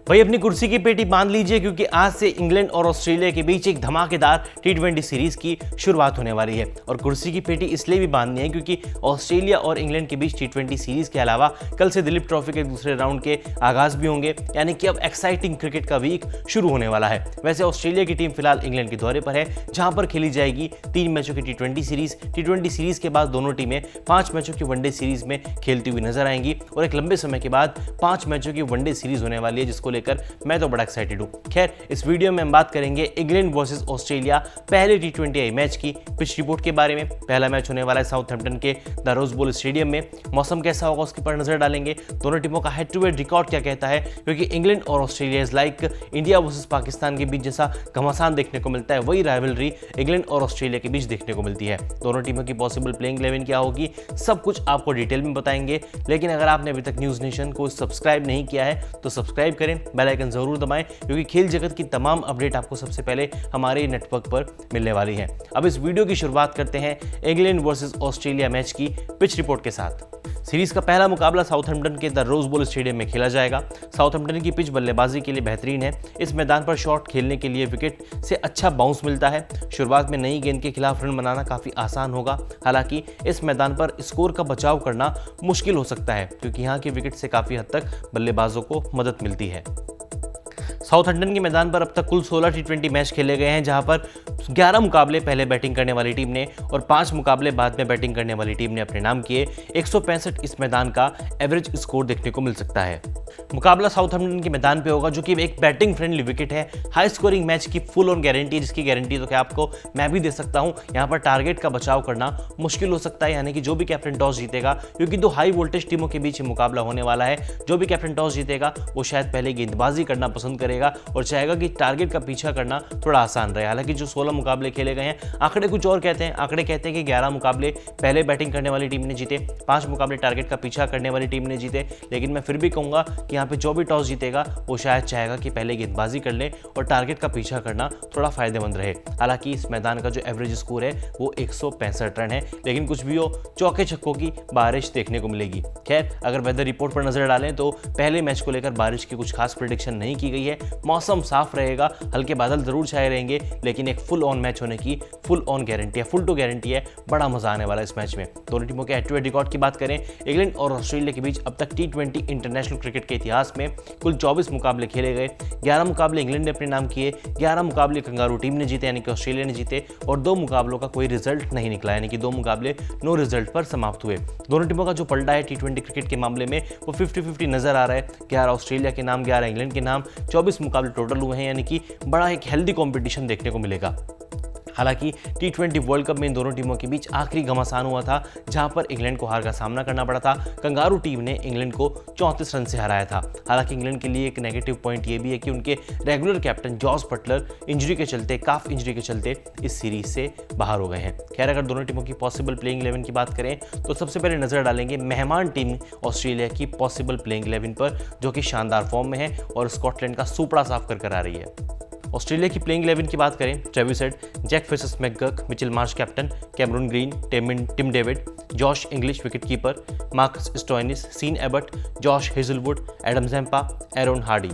भाई अपनी कुर्सी की पेटी बांध लीजिए क्योंकि आज से इंग्लैंड और ऑस्ट्रेलिया के बीच एक धमाकेदार टी20 सीरीज की शुरुआत होने वाली है। और कुर्सी की पेटी इसलिए भी बांधनी है क्योंकि ऑस्ट्रेलिया और इंग्लैंड के बीच टी20 सीरीज के अलावा कल से दिलीप ट्रॉफी के दूसरे राउंड के आगाज भी होंगे, यानी कि अब एक्साइटिंग क्रिकेट का वीक शुरू होने वाला है। वैसे ऑस्ट्रेलिया की टीम फिलहाल इंग्लैंड के दौरे पर है, जहां पर खेली जाएगी 3 मैचों की टी20 सीरीज। टी20 सीरीज के बाद दोनों टीमें 5 मैचों की वनडे सीरीज में खेलती हुई नजर आएंगी और एक लंबे समय के बाद 5 मैचों की वनडे सीरीज होने वाली है, जिसको लेकर मैं तो बड़ा एक्साइटेड हूं। खैर, इस वीडियो में हम बात करेंगे इंग्लैंड वर्सेस ऑस्ट्रेलिया पहले टी20 मैच की पिच रिपोर्ट के बारे में। पहला मैच होने वाला है साउथहैम्पटन के द रोज बोल स्टेडियम में। मौसम कैसा होगा उसके पर नजर डालेंगे। दोनों टीमों का हेड टू हेड रिकॉर्ड क्या कहता है, क्योंकि इंग्लैंड और Australia is like India versus Pakistan के बीच जैसा घमासान देखने को मिलता है, वही राइवलरी इंग्लैंड और ऑस्ट्रेलिया के बीच देखने को मिलती है। दोनों टीमों की पॉसिबल प्लेइंग 11 क्या होगी, सब कुछ आपको डिटेल में बताएंगे। लेकिन अगर आपने अभी तक न्यूज नेशन को सब्सक्राइब नहीं किया है तो सब्सक्राइब करें, बेल आइकन जरूर दबाएं, क्योंकि खेल जगत की तमाम अपडेट आपको सबसे पहले हमारे नेटवर्क पर मिलने वाली है। अब इस वीडियो की शुरुआत करते हैं इंग्लैंड वर्सेस ऑस्ट्रेलिया मैच की पिच रिपोर्ट के साथ। सीरीज का पहला मुकाबला साउथहैम्पटन के द रोज बोल स्टेडियम में खेला जाएगा। साउथहैम्पटन की पिच बल्लेबाजी के लिए बेहतरीन है। इस मैदान पर शॉट खेलने के लिए विकेट से अच्छा बाउंस मिलता है। शुरुआत में नई गेंद के खिलाफ रन बनाना काफी आसान होगा। हालांकि इस मैदान पर स्कोर का बचाव करना मुश्किल हो सकता है, क्योंकि यहाँ की विकेट से काफी हद तक बल्लेबाजों को मदद मिलती है। साउथहैम्पटन के मैदान पर अब तक कुल 16 टी20 मैच खेले गए हैं, जहां पर 11 मुकाबले पहले बैटिंग करने वाली टीम ने और 5 मुकाबले बाद में बैटिंग करने वाली टीम ने अपने नाम किए। 165 इस मैदान का एवरेज स्कोर देखने को मिल सकता है। मुकाबला साउथहैम्पटन के मैदान पे होगा, जो कि एक बैटिंग फ्रेंडली विकेट है। हाई स्कोरिंग मैच की फुल ऑन गारंटी, जिसकी गारंटी तो क्या आपको मैं भी दे सकता हूं। यहां पर टारगेट का बचाव करना मुश्किल हो सकता है, यानी कि जो भी कैप्टन टॉस जीतेगा, क्योंकि 2 हाई वोल्टेज टीमों के बीच मुकाबला होने वाला है, जो भी कैप्टन टॉस जीतेगा वो शायद पहले गेंदबाजी करना पसंद करेगा और चाहेगा कि टारगेट का पीछा करना थोड़ा आसान रहे। हालांकि जो 16 मुकाबले खेले गए हैं, आंकड़े कुछ और कहते हैं। आंकड़े कहते हैं कि 11 मुकाबले पहले बैटिंग करने वाली टीम ने जीते, 5 मुकाबले टारगेट का पीछा करने वाली टीम ने जीते। लेकिन मैं फिर भी कहूंगा कि यहाँ पे जो भी टॉस जीतेगा वो शायद चाहेगा कि पहले गेंदबाजी कर ले और टारगेट का पीछा करना थोड़ा फायदेमंद रहे। हालांकि इस मैदान का जो एवरेज स्कोर है वो 165 रन है, लेकिन कुछ भी हो चौके छक्कों की बारिश देखने को मिलेगी। खैर, अगर वेदर रिपोर्ट पर नजर डालें तो पहले मैच को लेकर बारिश की कुछ खास प्रेडिक्शन नहीं की गई है। मौसम साफ रहेगा, हल्के बादल जरूर छाए रहेंगे, लेकिन एक फुल ऑन मैच होने की फुल ऑन गारंटी है, फुल टू गारंटी है। बड़ा मजा आने वाला है इस मैच में। दोनों टीमों के हेड टू हेड रिकॉर्ड की बात करें, इंग्लैंड और ऑस्ट्रेलिया के बीच अब तक टी20 इंटरनेशनल क्रिकेट के इतिहास में कुल 24 मुकाबले खेले गए। 11 मुकाबले इंग्लैंड ने अपने नाम किए, 11 मुकाबले कंगारू टीम ने जीते, यानी कि ऑस्ट्रेलिया ने जीते, और 2 मुकाबलों का कोई रिजल्ट नहीं निकला, यानी कि 2 मुकाबले नो रिजल्ट पर समाप्त हुए। दोनों टीमों का जो पलटा है टी20 क्रिकेट के मामले में वो 50-50 नजर आ रहा है। 11 ऑस्ट्रेलिया के नाम, 11 इंग्लैंड के नाम, 24 मुकाबले टोटल हुए हैं, यानी कि बड़ा एक हेल्दी कंपटीशन देखने को मिलेगा। हालांकि टी20 वर्ल्ड कप में इन दोनों टीमों के बीच आखिरी घमासान हुआ था, जहां पर इंग्लैंड को हार का सामना करना पड़ा था। कंगारू टीम ने इंग्लैंड को 34 रन से हराया था। हालांकि इंग्लैंड के लिए एक नेगेटिव पॉइंट ये भी है कि उनके regular captain Jos Buttler injury के चलते, काफ इंजरी के चलते इस सीरीज से बाहर हो गए हैं। खैर, अगर दोनों टीमों की पॉसिबल प्लेइंग 11 की बात करें तो सबसे पहले नजर डालेंगे मेहमान टीम ऑस्ट्रेलिया की पॉसिबल प्लेइंग 11 पर, जो कि शानदार फॉर्म में है और स्कॉटलैंड का सुपड़ा साफ कर आ रही है। ऑस्ट्रेलिया की प्लेइंग 11 की बात करें, Travis Head, Jake Fraser McGurk, Mitchell Marsh captain, Cameron Green, Tim David, Josh Inglis wicketkeeper, Marcus Stoinis, Sean Abbott, Josh Hazlewood, Adam Zampa, Aaron Hardie.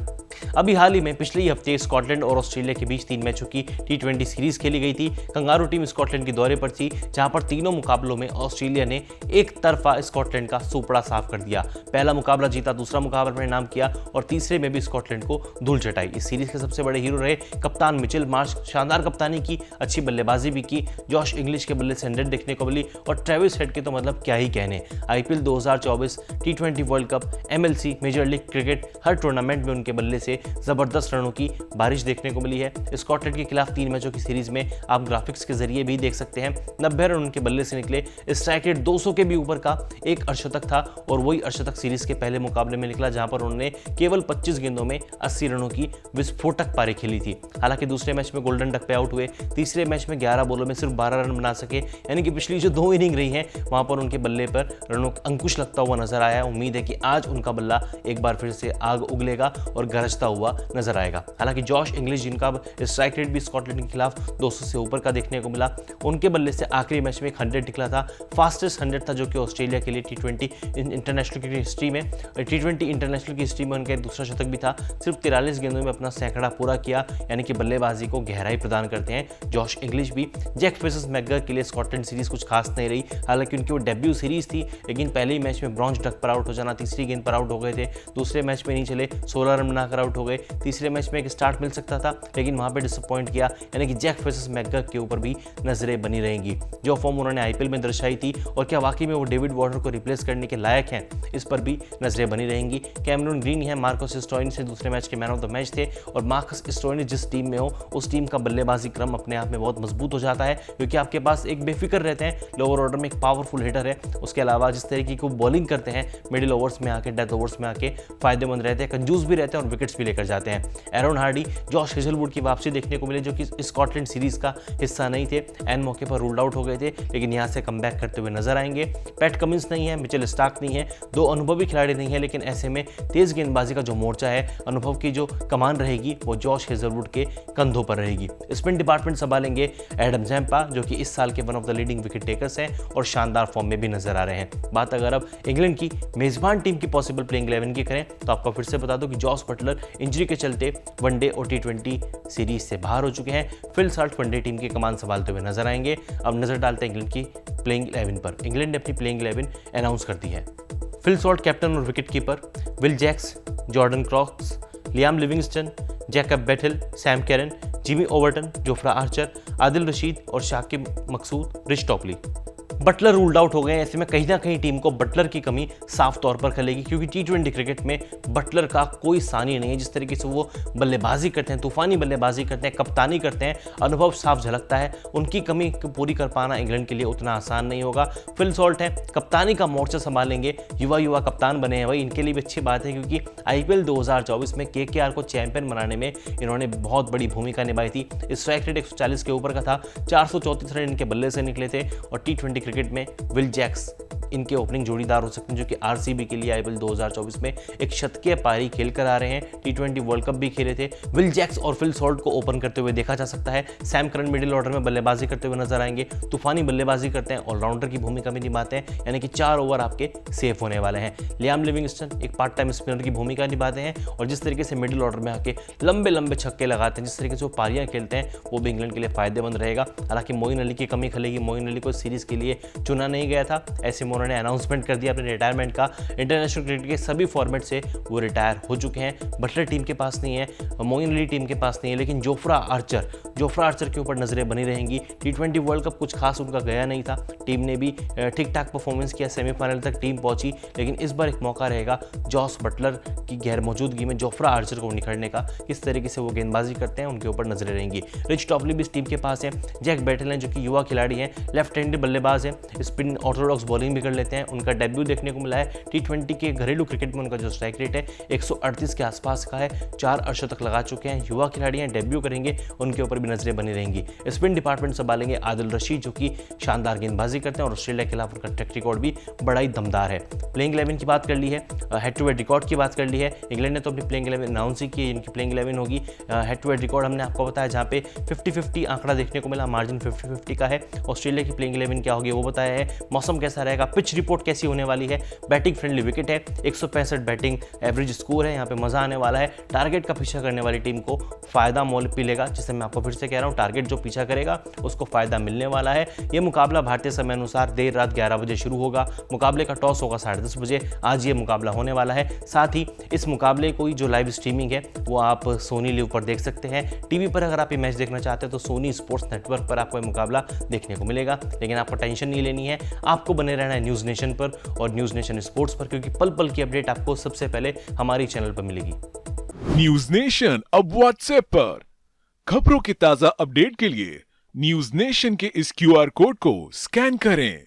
अभी हाल ही में पिछले ही हफ्ते स्कॉटलैंड और ऑस्ट्रेलिया के बीच 3 मैचों की टी20 सीरीज खेली गई थी। कंगारू टीम स्कॉटलैंड के दौरे पर थी, जहां पर तीनों मुकाबलों में ऑस्ट्रेलिया ने एक तरफा स्कॉटलैंड का सुपड़ा साफ कर दिया। पहला मुकाबला जीता, दूसरा मुकाबला अपने नाम किया और तीसरे में भी स्कॉटलैंड को धूल चटाई। इस सीरीज के सबसे बड़े हीरो रहे कप्तान मिचेल मार्श, शानदार कप्तानी की, अच्छी बल्लेबाजी भी की। जॉश इंग्लिश के बल्ले से 100 देखने को मिली और ट्रेविस हेड के तो मतलब क्या ही कहने। IPL 2024, टी20 world cup, MLC, major league cricket, हर टूर्नामेंट में उनके बल्ले से जबरदस्त रनों की बारिश देखने को मिली है। स्कॉटलैंड के खिलाफ 3 मैचों की सीरीज में आप ग्राफिक्स के जरिए भी देख सकते हैं, 90 रन उनके बल्ले से निकले। स्ट्राइक रेट 200 के भी ऊपर का एक अर्धशतक था और वही अर्धशतक सीरीज के पहले मुकाबले में निकला, जहां पर उन्होंने केवल 25 गेंदों में 80 रनों की विस्फोटक पारी खेली थी। हालांकि दूसरे मैच में गोल्डन डक पे आउट हुए, तीसरे मैच में 11 बॉलों में सिर्फ 12 रन बना सके, यानी कि पिछली जो 2 इनिंग रही हैं वहां पर उनके बल्ले पर रनों का अंकुश लगता हुआ नजर आया। उम्मीद है कि आज उनका बल्ला एक बार फिर से आग उगलेगा और गरजता हुआ नजर आएगा। हालांकि जॉश इंग्लिश, जिनका अब स्ट्राइक रेट भी स्कॉटलैंड के खिलाफ 200 से ऊपर का देखने को मिला, उनके बल्ले से आखिरी मैच में एक 100 निकला था, फास्टेस्ट 100 था, जो कि ऑस्ट्रेलिया के लिए T20 इंटरनेशनल की हिस्ट्री में, T20 इंटरनेशनल की हिस्ट्री में उनका दूसरा शतक भी था। सिर्फ 43 गेंदों में अपना सैकड़ा पूरा किया, यानी कि बल्लेबाजी को गहराई प्रदान करते हैं जॉश इंग्लिश भी। जैक वर्सेस मैकगर के लिए स्कॉटलैंड सीरीज कुछ खास नहीं रही, हालांकि उनकी वो डेब्यू सीरीज थी, लेकिन पहले ही मैच में ब्रॉन्ज डक पर आउट हो जाना, तीसरी गेंद पर आउट हो गए थे, दूसरे मैच में नहीं चले, 16 रन बनाकर आउट हो गए, तीसरे मैच में एक स्टार्ट मिल सकता था, लेकिन वहां पे डिसअपॉइंट किया, यानी कि जैक वर्सेस मैकगर के ऊपर भी नजरें बनी रहेंगी। जो फॉर्म उन्होंने आईपीएल में दर्शाई थी और क्या वाकई में वो डेविड वार्नर को रिप्लेस करने के लायक हैं, इस पर भी नजरें बनी रहेंगी। कैमरून ग्रीन है, मार्कस स्टोइनिस से दूसरे मैच के मैन ऑफ द मैच थे, और मार्कस स्टोइनिस जिस टीम में हो उस टीम का बल्लेबाजी क्रम अपने आप में बहुत मजबूत हो जाता है, क्योंकि आपके पास एक बेफिक्र रहते हैं, लोअर ऑर्डर में एक पावरफुल हिटर है, उसके अलावा जिस तरीके की बॉलिंग करते हैं मिडिल ओवर्स में आके, डेथ ओवर्स में आके फायदेमंद रहते हैं, कंजूस भी रहते हैं और विकेट्स भी लेकर जाते हैं। एरन हार्डी, जॉश हेजलवुड की वापसी देखने को मिले, जो कि स्कॉटलैंड सीरीज का हिस्सा नहीं थे, एन मौके पर रूल्ड आउट हो गए थे, लेकिन यहाँ से कमबैक करते हुए नजर आएंगे। पैट कमिंस नहीं है, मिचेल स्टार्क नहीं है, दो अनुभवी खिलाड़ी नहीं है, लेकिन ऐसे में तेज गेंदबाजी का जो मोर्चा है, अनुभव की जो कमान रहेगी, वो जॉश हेजलवुड के कंधों पर रहेगी। स्पिन डिपार्टमेंट संभालेंगे एडम जैम्पा, जो कि इस साल के one of the leading wicket takers हैं और शानदार फॉर्म में भी नजर आ रहे हैं। बात अगर अब इंग्लैंड की मेजबान टीम की पॉसिबल प्लेइंग 11 की करें, तो आपको फिर से बता दूं कि जॉस बटलर इंजरी के चलते वनडे और T20 सीरीज से बाहर हो चुके हैं। फिल साल्ट वनडे टीम की कमान संभालते हुए नजर आएंगे। अब नजर डालते हैं इंग्लैंड की प्लेइंग 11 पर। इंग्लैंड ने अपनी प्लेइंग 11 अनाउंस कर दी है। फिल सॉल्ट कैप्टन और wicket keeper, Will Jacks, Jordan Cox, Liam Livingstone, Jacob Bethell, Sam Curran, Jamie Overton, Jofra Archer, Adil Rashid और Saqib Maqsood, Reece Topley. Buttler ruled out हो गए, ऐसे में कहीं ना कहीं टीम को बटलर की कमी साफ तौर पर खलेगी, क्योंकि T20 क्रिकेट में बटलर का कोई सानी नहीं है। जिस तरीके से वो बल्लेबाजी करते हैं, तूफानी बल्लेबाजी करते हैं, कप्तानी करते हैं, अनुभव साफ झलकता है। उनकी कमी पूरी कर पाना इंग्लैंड के लिए उतना आसान नहीं होगा। फिल सॉल्ट है, कप्तानी का मोर्चा संभालेंगे, युवा कप्तान बने हैं भाई, इनके लिए भी अच्छी बात है, क्योंकि IPL 2024 में KKR को चैंपियन बनाने में इन्होंने बहुत बड़ी भूमिका निभाई थी। स्ट्राइक रेट 140 के ऊपर का था, 434 रन इनके बल्ले से निकले थे, और T20 क्रिकेट में विल जैक्स इनके ओपनिंग जोड़ीदार हो सकते हैं, जो कि RCB के लिए IPL 2024 में एक शतकीय पारी खेल कर आ रहे हैं। T20 वर्ल्ड कप भी खेले थे। विल जैक्स और फिल सॉल्ट को ओपन करते हुए देखा जा सकता है। सैम करन मिडिल ऑर्डर में बल्लेबाजी करते हुए नजर आएंगे, तूफानी बल्लेबाजी करते हैं, ऑलराउंडर की भूमिका भी निभाते हैं, यानी कि 4 ओवर आपके सेफ होने वाले हैं। लियाम लिविंगस्टन एक पार्ट टाइम स्पिनर की भूमिका निभाते हैं, और जिस तरीके से मिडिल ऑर्डर में आके लंबे लंबे छक्के लगाते हैं, जिस तरीके से वो पारियां खेलते हैं, वो भी इंग्लैंड के लिए फायदेमंद रहेगा। हालांकि मोइन अली की कमी खलेगी, मोइन अली को सीरीज के लिए चुना नहीं गया था, ऐसे में उन्होंने अनाउंसमेंट कर दिया अपने रिटायरमेंट का। इंटरनेशनल क्रिकेट के सभी फॉर्मेट से वो रिटायर हो चुके हैं। बटलर टीम के पास नहीं है, मोइन अली टीम के पास नहीं है, लेकिन जोफ्रा आर्चर के ऊपर नजरें बनी रहेंगी। T20 वर्ल्ड कप कुछ खास उनका गया नहीं था, टीम ने भी ठीक ठाक परफॉर्मेंस किया, सेमीफाइनल तक टीम पहुंची, लेकिन इस बार एक मौका रहेगा जॉस बटलर की गैर मौजूदगी में जोफ्रा आर्चर को निखरने का। किस तरीके से वो गेंदबाजी करते हैं, उनके ऊपर नजरें रहेंगी। रिच टॉपली भी इस टीम के पास है। जैक बेथेल हैं, जो कि युवा खिलाड़ी हैं, लेफ्ट हैंडेड बल्लेबाज हैं, स्पिन ऑर्थोडॉक्स बॉलिंग भी कर लेते हैं। उनका डेब्यू देखने को मिला है T20 के घरेलू क्रिकेट में। उनका जो स्ट्राइक रेट है 138 के आसपास का है, 4 अर्धशतक लगा चुके हैं। युवा खिलाड़ी हैं, डेब्यू करेंगे, उनके ऊपर भी नजरें बनी रहेंगी। स्पिन डिपार्टमेंट संभालेंगे आदिल रशीद, जो कि शानदार गेंदबाजी करते हैं, और ऑस्ट्रेलिया के खिलाफ उनका ट्रैक रिकॉर्ड भी बड़ा ही दमदार है। प्लेइंग 11 की बात कर ली है, हेड टू हेड रिकॉर्ड की बात कर ली है। इंग्लैंड ने तो अपनी प्लेइंग 11 अनाउंस ही की है, इनकी प्लेइंग 11 होगी। हेड टू हेड रिकॉर्ड हमने आपको बताया, जहाँ पे 50-50 आंकड़ा देखने को मिला, मार्जिन 50-50 का है। ऑस्ट्रेलिया की प्लेइंग 11 क्या होगी वो बताया है। मौसम कैसा रहेगा, पिच रिपोर्ट कैसी होने वाली है, बैटिंग फ्रेंडली विकेट है, 165 बैटिंग एवरेज स्कोर है, यहाँ पे मजा आने वाला है। टारगेट का पीछा करने वाली टीम को फायदा मोल मिलेगा, जिसे मैं आपको फिर से कह रहा हूँ, टारगेट जो पीछा करेगा उसको फायदा मिलने वाला है। ये मुकाबला भारतीय समय अनुसार देर रात 11 बजे शुरू होगा। मुकाबले का टॉस होगा 10:30 बजे। आज ये मुकाबला होने वाला है। साथ ही इस मुकाबले को जो लाइव स्ट्रीमिंग है वो आप सोनी लिव पर देख सकते हैं। टीवी पर अगर आप ये मैच देखना चाहते हैं तो सोनी स्पोर्ट्स नेटवर्क पर आपको ये मुकाबला देखने को मिलेगा। लेकिन आपको टेंशन नहीं लेनी है, आपको बने रहना है न्यूज़ नेशन पर और न्यूज़ नेशन स्पोर्ट्स पर, क्योंकि पल पल की अपडेट आपको सबसे पहले हमारी चैनल पर मिलेगी। न्यूज़ नेशन अब व्हाट्सएप पर खबरों की ताजा अपडेट के लिए न्यूज़ नेशन के इस QR कोड को स्कैन करें।